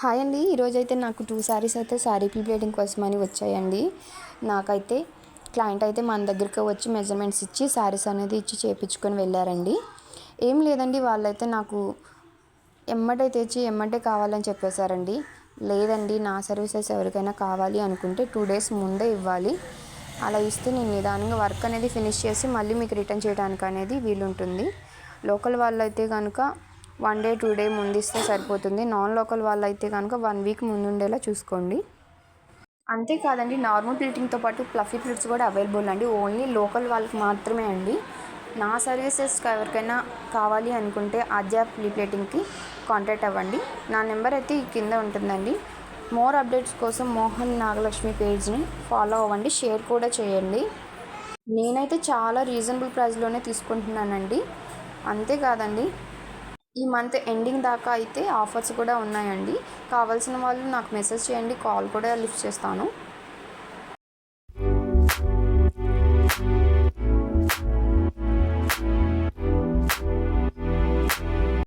Hi అండి. ఈరోజైతే నాకు 2 శారీస్ అయితే శారీ ప్లీటింగ్ కోసమని వచ్చాయండి. నాకైతే క్లయింట్ అయితే మన దగ్గరికి వచ్చి మెజర్మెంట్స్ ఇచ్చి శారీస్ అనేది ఇచ్చి చేపించుకొని వెళ్ళారండి. ఏం లేదండి, వాళ్ళైతే నాకు ఎమ్మటే తెచ్చి ఎమ్మటే కావాలని చెప్పేశారండి. లేదండి, నా సర్వీసెస్ ఎవరికైనా కావాలి అనుకుంటే 2 డేస్ ముందే ఇవ్వాలి. అలా ఇస్తే నేను నిదానంగా వర్క్ అనేది ఫినిష్ చేసి మళ్ళీ మీకు రిటర్న్ చేయడానికి అనేది వీలుంటుంది. లోకల్ వాళ్ళైతే కనుక 1 డే 2 డే ముందు ఇస్తే సరిపోతుంది. నాన్ లోకల్ వాళ్ళైతే కనుక 1 వీక్ ముందు ఉండేలా చూసుకోండి. అంతేకాదండి, నార్మల్ ప్లీటింగ్తో పాటు ఫ్లఫీ ప్లీట్స్ కూడా అవైలబుల్ అండి. ఓన్లీ లోకల్ వాళ్ళకి మాత్రమే అండి. నా సర్వీసెస్ ఎవరికైనా కావాలి అనుకుంటే ఆద్య ప్లీటింగ్కి కాంటాక్ట్ అవ్వండి. నా నెంబర్ అయితే కింద ఉంటుందండి. మోర్ అప్డేట్స్ కోసం మోహన్ నాగలక్ష్మి పేజ్ని ఫాలో అవ్వండి, షేర్ కూడా చేయండి. నేనైతే చాలా రీజనబుల్ ప్రైస్లోనే తీసుకుంటున్నానండి. అంతేకాదండి, ఈ మంత్ ఎండింగ్ దాకా అయితే ఆఫర్స్ కూడా ఉన్నాయండి. కావాల్సిన వాళ్ళు నాకు మెసేజ్ చేయండి, కాల్ కూడా లిఫ్ట్ చేస్తాను.